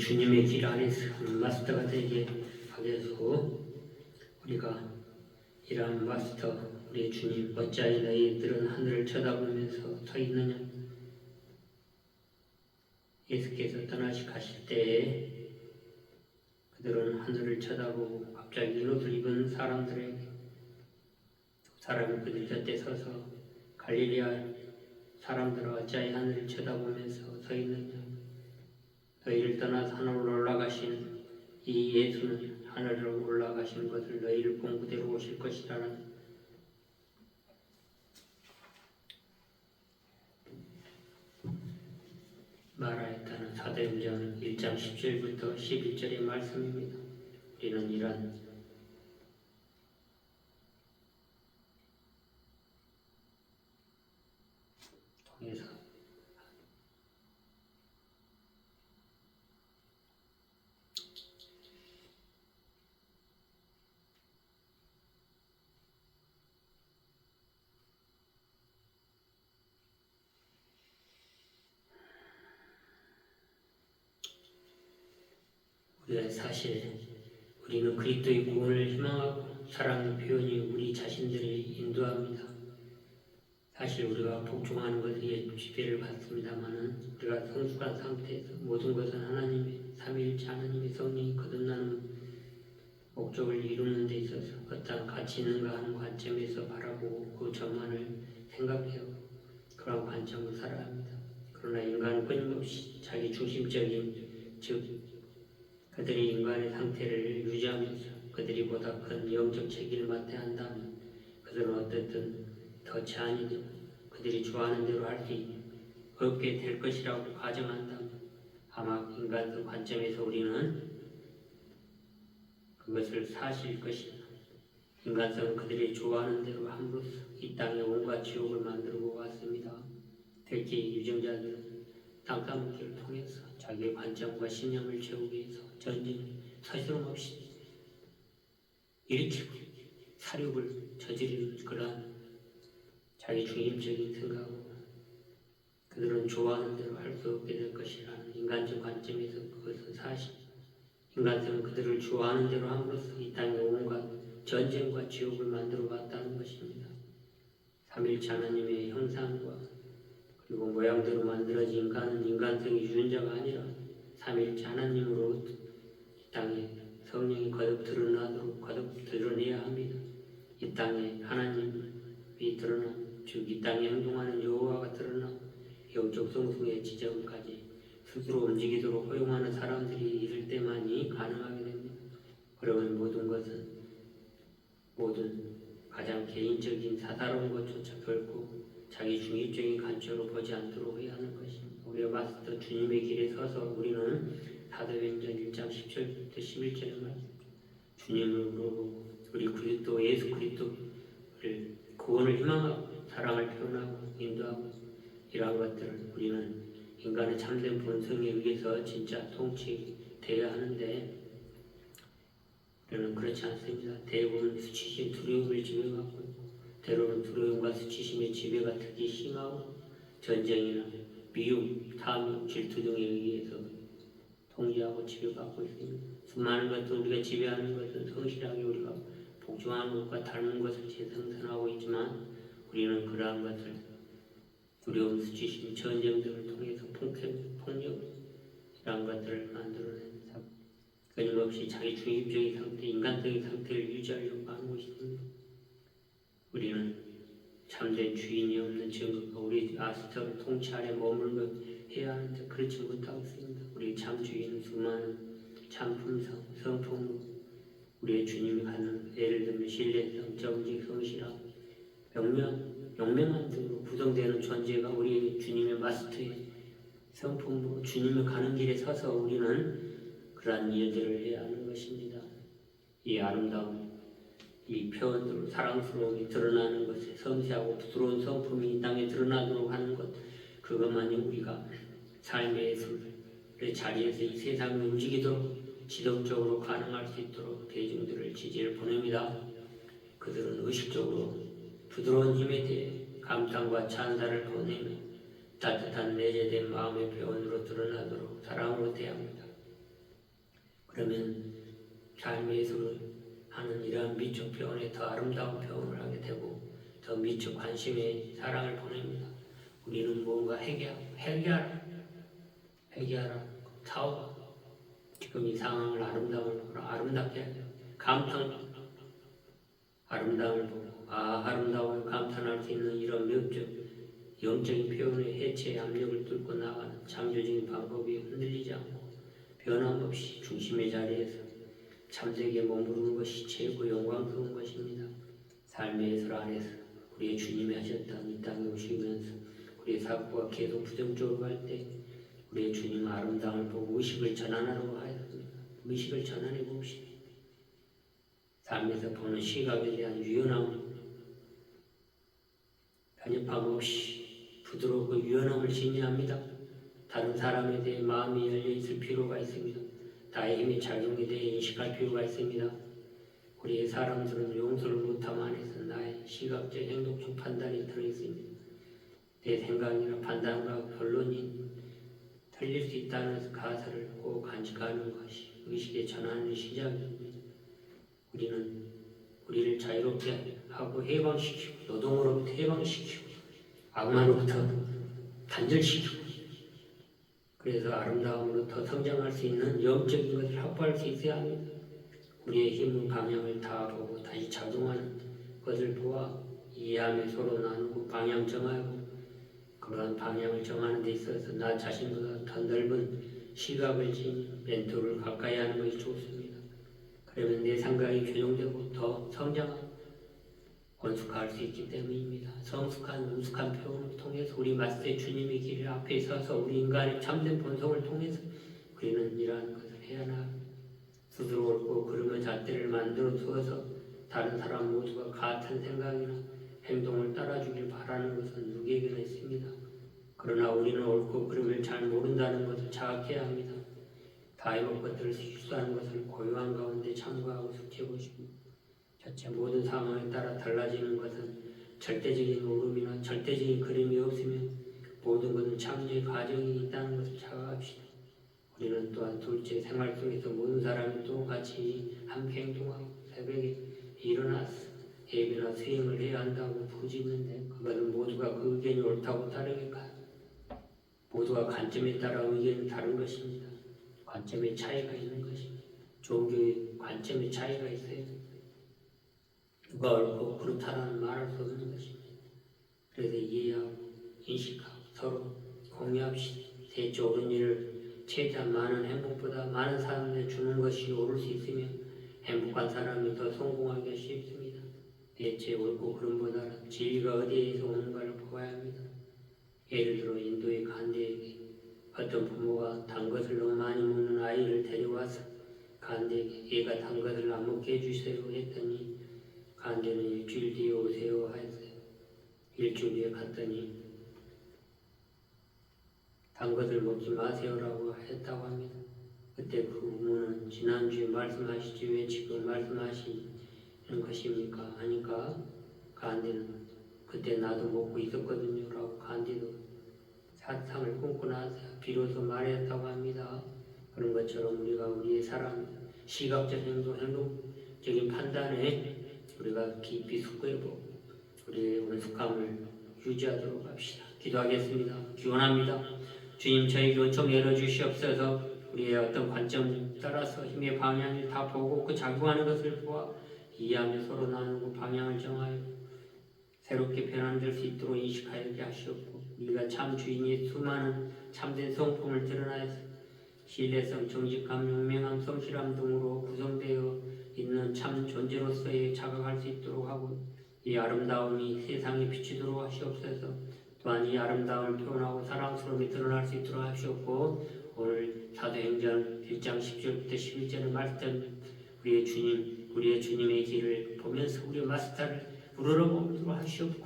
주님의 길 안에서 마스터가 되게 하겠고, 우리가 이러한 마스터, 우리 주님, 어찌하여 너희들은 하늘을 쳐다보면서 서 있느냐? 예수께서 떠나시 가실 때에 그들은 하늘을 쳐다보고 갑자기 옷을 입은 사람들에게 사람이 그들 곁에 서서 갈릴리아 사람들아 어찌하여 하늘을 쳐다보면서 서 있느냐? 너희를 떠나서 하늘로 올라가신 이 예수는 하늘로 올라가신 것을 너희를 본 그대로 오실 것이라는 말하였다는 사도행전 1장 10절부터 11절의 말씀입니다. 우리는 이런 통해서 사실 우리는 그리스도의 구원을 희망하고 사랑의 표현이 우리 자신들을 인도합니다. 사실 우리가 복종하는 것에 지배를 받습니다만은 우리가 성숙한 상태에서 모든 것은 하나님의 삼위일체 하나님의 성령이 거듭나는 목적을 이루는 데 있어서 어떤 가치 있는가 하는 관점에서 바라보고 그 전만을 생각해요. 그런 관점으로 살아야 합니다. 그러나 인간은 끊임없이 자기 중심적인 즉 그들이 인간의 상태를 유지하면서 그들이 보다 큰 영적 책임을 맡아야 한다면 그들은 어떻든 더 제한이 되고 그들이 좋아하는 대로 할 수 없게 될 것이라고 가정한다면 아마 인간적 관점에서 우리는 그것을 사실 것이다. 인간성은 그들이 좋아하는 대로 함으로써 이 땅에 온갖 지옥을 만들고 왔습니다. 특히 유정자들은 땅 따먹기를 통해서 자기의 관점과 신념을 채우기 위해서 전쟁을 서슴없이 일으키고 사륙을 저지르는 그러한 자기 중심적인 생각으로 그들은 좋아하는 대로 할 수 없게 될 것이라는 인간적 관점에서 그것은 사실. 인간성은 그들을 좋아하는 대로 함으로써 이 땅에 온갖 전쟁과 지옥을 만들어 왔다는 것입니다. 삼위일체 하나님의 형상과 그리고 모양대로 만들어진 인간은 인간성의 유전자가 아니라 삼위일체 하나님으로 이 땅에 성령이 거듭 드러나도록 거듭 드러내야 합니다. 이 땅에 하나님이 드러나 즉 이 땅에 행동하는 여호와가 드러나 영적 성숙의 지점까지 스스로 움직이도록 허용하는 사람들이 있을 때만이 가능하게 됩니다. 그러면 모든 가장 개인적인 사사로운 것조차 결코 자기 중립적인 관점으로 보지 않도록 해야 하는 것입니다. 우리가 마스터 주님의 길에 서서 우리는 사도행전 1장 10절부터 11절에 말씀 주님을 물어보고 우리 그리스도 예수 그리스도를 구원을 희망하고 사랑을 표현하고 인도하고 이러한 것들을 우리는 인간의 참된 본성에 의해서 진짜 통치되어야 하는데 우리는 그렇지 않습니다. 대부분 수치심, 두려움을 지배받고 있고 때로는 두려움과 수치심의 지배가 특히 심하고 전쟁이나 미움, 탐욕, 질투 등에 의해서 통제하고 지배받고 있습니다. 수많은 것들 우리가 지배하는 것은 성실하게 우리가 복종하는 것과 닮은 것을 재생산하고 있지만 우리는 그러한 것을 두려움, 수치심, 전쟁 등을 통해서 폭력 이러한 것들을 만들어냅니다. 끊임없이 자기 중립적인 상태, 인간적인 상태를 유지하려고 하는 것입니다. 우리는 참된 주인이 없는 증거가 우리 아스터를 통치 아래 머물며 해야 하는데 그렇지 못하고 있습니다. 우리 참 주인은 수많은 참 품성, 성품으로 우리의 주님이 갖는 예를 들면 신뢰성, 정직, 성실함, 영명함 등으로 구성되는 존재가 우리 주님의 마스터의 성품으로 주님의 가는 길에 서서 우리는 그러한 일들을 해야 하는 것입니다. 이 아름다움, 이 표현으로 사랑스러움이 드러나는 것에 섬세하고 부드러운 성품이 이 땅에 드러나도록 하는 것 그것만이 우리가 삶의 예술의 자리에서 이 세상을 움직이도록 지속적으로 가능할 수 있도록 대중들을 지지를 보냅니다. 그들은 의식적으로 부드러운 힘에 대해 감탄과 찬사를 보내며 따뜻한 내재된 마음의 표현으로 드러나도록 사랑으로 대합니다. 그러면 삶에서 하는 이러한 미적 표현에 더 아름다운 표현을 하게 되고 더 미적 관심의 사랑을 보냅니다. 우리는 뭔가 회개하라, 타오가 지금 이 상황을 아름답게 하려 감탄, 아름다움을 보고 아름다움을 감탄할 수 있는 이런 영적인 표현의 해체의 압력을 뚫고 나가는 창조적인 방법이 흔들리지 않고 변함없이 중심의 자리에서 참되게 머무르는 것이 최고 영광스러운 것입니다. 삶의 예술 안에서 우리의 주님이 하셨던 이 땅에 오시면서 우리의 사고가 계속 부정적으로 갈 때 우리의 주님 아름다움을 보고 의식을 전환하라고 하였습니다. 의식을 전환해 봅시다. 삶에서 보는 시각에 대한 유연함, 편협함 없이 부드럽고 유연함을 지니합니다. 다른 사람에 대해 마음이 열려 있을 필요가 있습니다. 나의 힘의 작용에 대해 인식할 필요가 있습니다. 우리의 사람들은 용서를 못함 안에서 나의 시각적 행동적 판단이 들어있습니다. 내 생각이나 판단과 결론이 틀릴 수 있다는 가설을 꼭 간직하는 것이 의식의 전환의 시작입니다. 우리는 우리를 자유롭게 하고 해방시키고 노동으로부터 해방시키고 악마로부터 단절시키고 그래서 아름다움으로 더 성장할 수 있는 영적인 것을 확보할 수 있어야 합니다. 우리의 힘의 방향을 다 보고 다시 작동하는 것을 보아 이해하며 서로 나누고 방향 정하고 그러한 방향을 정하는 데 있어서 나 자신보다 더 넓은 시각을 지닌 멘토를 가까이 하는 것이 좋습니다. 그러면 내 생각이 교정되고 더 성장하고 원숙할 수 있기 때문입니다. 성숙한 우숙한 표현을 통해서 우리 마스터의 주님의 길 앞에 서서 우리 인간의 참된 본성을 통해서 우리는 이러한 것을 해야 합니다. 스스로 옳고 그름의 잣대를 만들어 두어서 다른 사람 모두가 같은 생각이나 행동을 따라주길 바라는 것은 누구에게나 있습니다. 그러나 우리는 옳고 그름을 잘 모른다는 것을 자각해야 합니다. 다해먹 것들을 실수하는 것을 고요한 가운데 참고하고 숙지해보시고 자체 모든 상황에 따라 달라지는 것은 절대적인 오름이나 절대적인 그림이 없으며 모든 것은 창조의 과정이 있다는 것을 자각합시다. 우리는 또한 둘째 생활 속에서 모든 사람이 똑같이 함께 행동하고 새벽에 일어나서 예배나 수행을 해야 한다고 부르짖는데 그것은 모두가 그 의견이 옳다고 따르니까 모두가 관점에 따라 의견이 다른 것입니다. 관점의 차이가 있는 것입니다. 종교의 관점의 차이가 있어요. 누가 옳고 그렇다라는 말할 수 없는 것입니다. 그래서 이해하고 인식하고 서로 공유합시다. 대체 옳은 일을 최대한 많은 행복보다 많은 사람에게 주는 것이 옳을 수 있으며 행복한 사람이 더 성공하기가 쉽습니다. 대체 옳고 그름보다는 진리가 어디에서 오는가를 보아야 합니다. 예를 들어 인도의 간디에게 어떤 부모가 단 것을 너무 많이 먹는 아이를 데려와서 간디에게 얘가 단 것을 안 먹게 해주세요 했더니 간디는 일주일 뒤에 오세요 하였어요. 일주일 뒤에 갔더니 단 것을 먹지 마세요라고 했다고 합니다. 그때 그 부모는 지난주에 말씀하시지 왜 지금 말씀하시는 것입니까? 하니까 간디는 그때 나도 먹고 있었거든요 라고 간디도 사탕을 끊고 나서 비로소 말했다고 합니다. 그런 것처럼 우리가 우리의 사람 시각적 행동적인 판단에 우리가 깊이 숙고해보고 우리의 원숙함을 유지하도록 합시다. 기도하겠습니다. 기원합니다. 주님 저희 원점 열어주시옵소서. 우리의 어떤 관점 따라서 힘의 방향을 다 보고 그 작용하는 것을 보아 이해하며 서로 나누고 방향을 정하여 새롭게 변환될 수 있도록 인식하게 하시옵고 우리가 참 주인이 수많은 참된 성품을 드러나서 신뢰성, 정직함, 용맹함, 성실함 등으로 구성되어 있는 참 존재로서의 자각할 수 있도록 하고 이 아름다움이 세상에 비치도록 하시옵소서. 또한 이 아름다움을 표현하고 사랑스러움이 드러날 수 있도록 하시옵고 오늘 사도행전 1장 10절부터 11절의 말씀 우리의 주님의 길을 보면서 우리의 마스터를 우러러보도록 하시옵고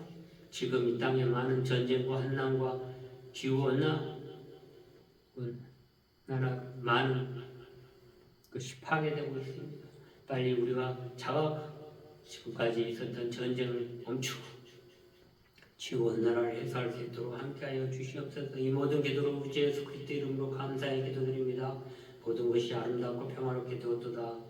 지금 이 땅에 많은 전쟁과 환난과 기후나 나라 많은 것이 파괴되고 있습니다. 빨리 우리가 지금까지 있었던 전쟁을 멈추고 지원 나라를 해소할 수 있도록 함께하여 주시옵소서. 이 모든 기도를 우리 주 예수 그리스도 이름으로 감사히 기도드립니다. 모든 것이 아름답고 평화롭게 되었도다.